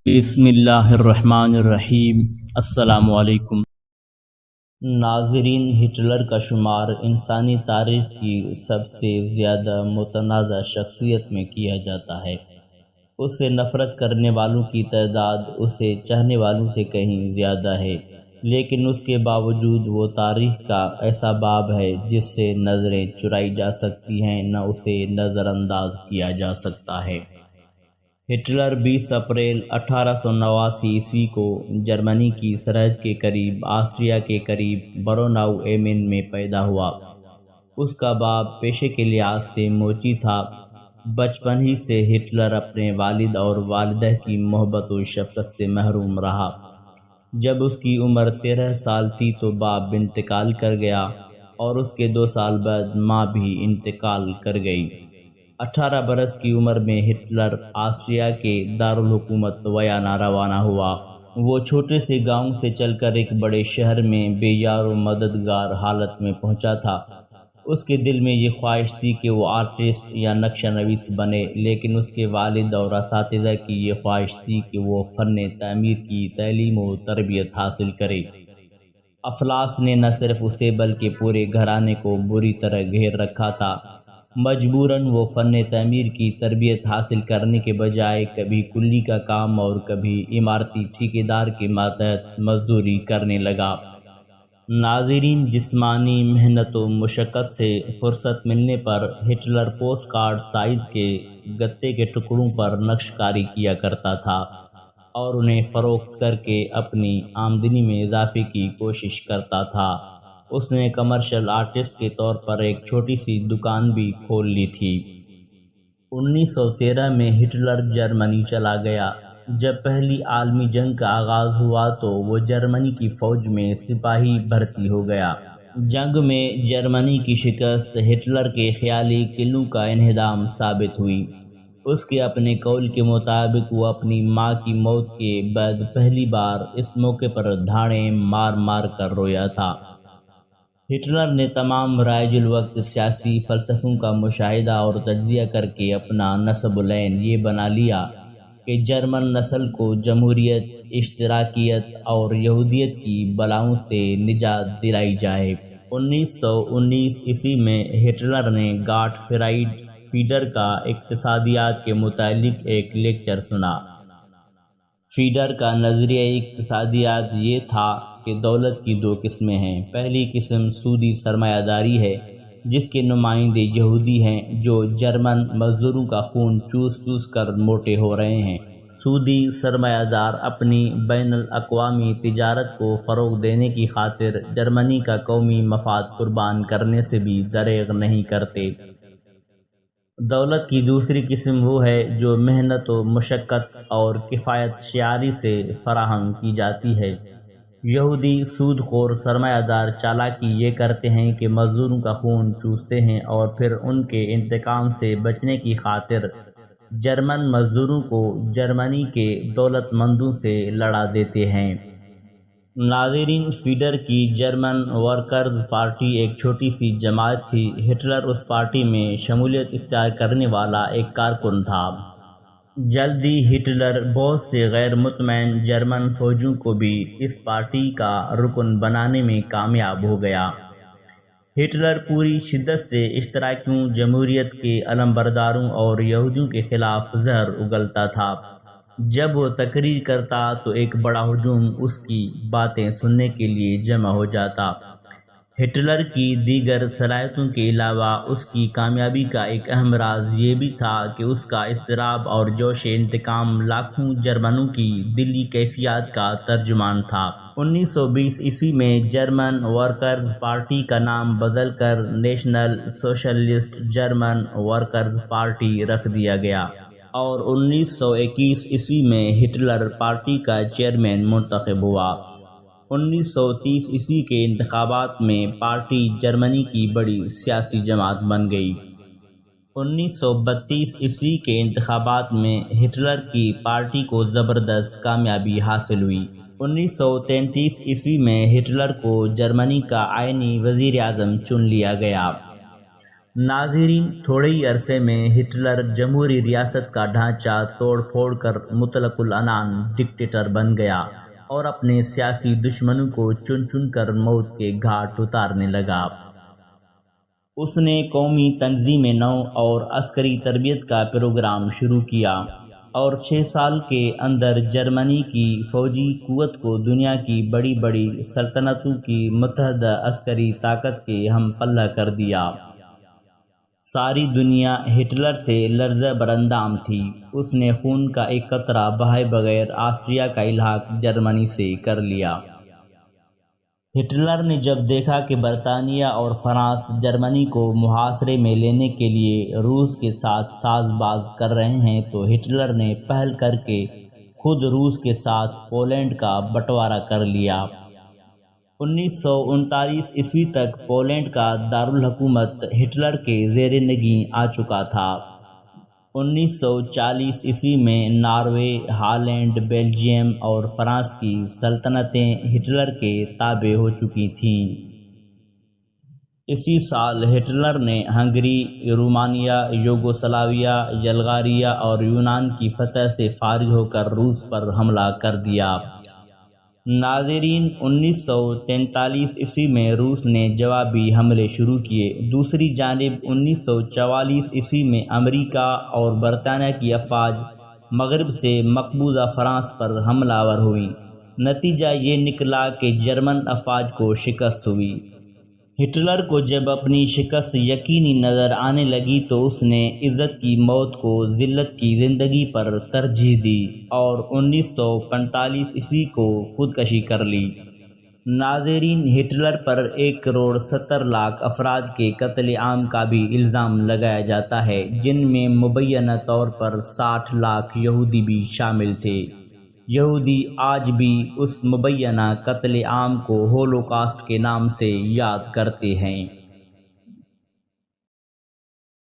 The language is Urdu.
بسم اللہ الرحمن الرحیم۔ السلام علیکم ناظرین، ہٹلر کا شمار انسانی تاریخ کی سب سے زیادہ متنازع شخصیت میں کیا جاتا ہے۔ اس سے نفرت کرنے والوں کی تعداد اسے چاہنے والوں سے کہیں زیادہ ہے، لیکن اس کے باوجود وہ تاریخ کا ایسا باب ہے جس سے نظریں چرائی جا سکتی ہیں، نہ اسے نظر انداز کیا جا سکتا ہے۔ ہٹلر 20 اپریل 1889 کو جرمنی کی سرحد کے قریب آسٹریا کے قریب بروناؤ ایمن میں پیدا ہوا۔ اس کا باپ پیشے کے لحاظ سے موچی تھا۔ بچپن ہی سے ہٹلر اپنے والد اور والدہ کی محبت و شفقت سے محروم رہا۔ جب اس کی عمر 13 سال تھی تو باپ انتقال کر گیا اور اس کے 2 سال بعد ماں بھی انتقال کر گئی۔ 18 برس کی عمر میں ہٹلر آسٹریا کے دارالحکومت ویانا روانہ ہوا۔ وہ چھوٹے سے گاؤں سے چل کر ایک بڑے شہر میں بے یار و مددگار حالت میں پہنچا تھا۔ اس کے دل میں یہ خواہش تھی کہ وہ آرٹسٹ یا نقشہ نویس بنے، لیکن اس کے والد اور اساتذہ کی یہ خواہش تھی کہ وہ فن تعمیر کی تعلیم و تربیت حاصل کرے۔ افلاس نے نہ صرف اسے بلکہ پورے گھرانے کو بری طرح گھیر رکھا تھا۔ مجبوراً وہ فن تعمیر کی تربیت حاصل کرنے کے بجائے کبھی کلی کا کام اور کبھی عمارتی ٹھیکیدار کے ماتحت مزدوری کرنے لگا۔ ناظرین، جسمانی محنت و مشقت سے فرصت ملنے پر ہٹلر پوسٹ کارڈ سائز کے گتے کے ٹکڑوں پر نقش کاری کیا کرتا تھا اور انہیں فروخت کر کے اپنی آمدنی میں اضافے کی کوشش کرتا تھا۔ اس نے کمرشل آرٹسٹ کے طور پر ایک چھوٹی سی دکان بھی کھول لی تھی۔ 1913 میں ہٹلر جرمنی چلا گیا۔ جب پہلی عالمی جنگ کا آغاز ہوا تو وہ جرمنی کی فوج میں سپاہی بھرتی ہو گیا۔ جنگ میں جرمنی کی شکست ہٹلر کے خیالی قلعوں کا انہدام ثابت ہوئی۔ اس کے اپنے قول کے مطابق وہ اپنی ماں کی موت کے بعد پہلی بار اس موقع پر دھاڑیں مار مار کر رویا تھا۔ ہٹلر نے تمام رائج الوقت سیاسی فلسفوں کا مشاہدہ اور تجزیہ کر کے اپنا نصب العین یہ بنا لیا کہ جرمن نسل کو جمہوریت، اشتراکیت اور یہودیت کی بلاؤں سے نجات دلائی جائے۔ 1919 میں ہٹلر نے گاٹ فرائیڈ فیڈر کا اقتصادیات کے متعلق ایک لیکچر سنا۔ فیڈر کا نظریہ اقتصادیات یہ تھا کہ دولت کی 2 قسمیں ہیں۔ پہلی قسم سودی سرمایہ داری ہے، جس کے نمائندے یہودی ہیں جو جرمن مزدوروں کا خون چوس چوس کر موٹے ہو رہے ہیں۔ سودی سرمایہ دار اپنی بین الاقوامی تجارت کو فروغ دینے کی خاطر جرمنی کا قومی مفاد قربان کرنے سے بھی دریغ نہیں کرتے۔ دولت کی دوسری قسم وہ ہے جو محنت و مشقت اور کفایت شعاری سے فراہم کی جاتی ہے۔ یہودی سود خور سرمایہ دار چالاکی یہ کرتے ہیں کہ مزدوروں کا خون چوستے ہیں اور پھر ان کے انتقام سے بچنے کی خاطر جرمن مزدوروں کو جرمنی کے دولت مندوں سے لڑا دیتے ہیں۔ ناظرین، فیڈر کی جرمن ورکرز پارٹی ایک چھوٹی سی جماعت تھی۔ ہٹلر اس پارٹی میں شمولیت اختیار کرنے والا ایک کارکن تھا۔ جلد ہی ہٹلر بہت سے غیر مطمئن جرمن فوجیوں کو بھی اس پارٹی کا رکن بنانے میں کامیاب ہو گیا۔ ہٹلر پوری شدت سے اشتراکیوں، جمہوریت کے علمبرداروں اور یہودیوں کے خلاف زہر اگلتا تھا۔ جب وہ تقریر کرتا تو ایک بڑا ہجوم اس کی باتیں سننے کے لیے جمع ہو جاتا۔ ہٹلر کی دیگر صلاحیتوں کے علاوہ اس کی کامیابی کا ایک اہم راز یہ بھی تھا کہ اس کا اضطراب اور جوش انتقام لاکھوں جرمنوں کی دلی کیفیات کا ترجمان تھا۔ 1920 میں جرمن ورکرز پارٹی کا نام بدل کر national socialist German workers party رکھ دیا گیا اور 1921 میں ہٹلر پارٹی کا چیئرمین منتخب ہوا۔ 1930 کے انتخابات میں پارٹی جرمنی کی بڑی سیاسی جماعت بن گئی۔ 1932 کے انتخابات میں ہٹلر کی پارٹی کو زبردست کامیابی حاصل ہوئی۔ 1933 میں ہٹلر کو جرمنی کا آئینی وزیر اعظم چن لیا گیا۔ ناظرین، تھوڑے ہی عرصے میں ہٹلر جمہوری ریاست کا ڈھانچہ توڑ پھوڑ کر مطلق العنان ڈکٹیٹر بن گیا اور اپنے سیاسی دشمنوں کو چن چن کر موت کے گھاٹ اتارنے لگا۔ اس نے قومی تنظیم نو اور عسکری تربیت کا پروگرام شروع کیا اور 6 سال کے اندر جرمنی کی فوجی قوت کو دنیا کی بڑی بڑی سلطنتوں کی متحدہ عسکری طاقت کے ہم پلہ کر دیا۔ ساری دنیا ہٹلر سے لرزہ براندام تھی۔ اس نے خون کا ایک قطرہ بہائے بغیر آسٹریا کا الحاق جرمنی سے کر لیا۔ ہٹلر نے جب دیکھا کہ برطانیہ اور فرانس جرمنی کو محاصرے میں لینے کے لیے روس کے ساتھ ساز باز کر رہے ہیں تو ہٹلر نے پہل کر کے خود روس کے ساتھ پولینڈ کا بٹوارہ کر لیا۔ 1939 عیسوی تک پولینڈ کا دارالحکومت ہٹلر کے زیر نگیں آ چکا تھا۔ 1940 عیسوی میں ناروے، ہالینڈ، بیلجیم اور فرانس کی سلطنتیں ہٹلر کے تابع ہو چکی تھیں۔ اسی سال ہٹلر نے ہنگری، رومانیہ، یوگوسلاویہ، بلغاریہ اور یونان کی فتح سے فارغ ہو کر روس پر حملہ کر دیا۔ ناظرین، 1943 عیسوی میں روس نے جوابی حملے شروع کیے۔ دوسری جانب 1944 عیسوی میں امریکہ اور برطانیہ کی افواج مغرب سے مقبوضہ فرانس پر حملہ آور ہوئیں۔ نتیجہ یہ نکلا کہ جرمن افواج کو شکست ہوئی۔ ہٹلر کو جب اپنی شکست یقینی نظر آنے لگی تو اس نے عزت کی موت کو ذلت کی زندگی پر ترجیح دی اور 1945 عیسوی کو خودکشی کر لی۔ ناظرین، ہٹلر پر 1,70,00,000 افراد کے قتل عام کا بھی الزام لگایا جاتا ہے، جن میں مبینہ طور پر 60 لاکھ یہودی بھی شامل تھے۔ یہودی آج بھی اس مبینہ قتل عام کو ہولوکاسٹ کے نام سے یاد کرتے ہیں۔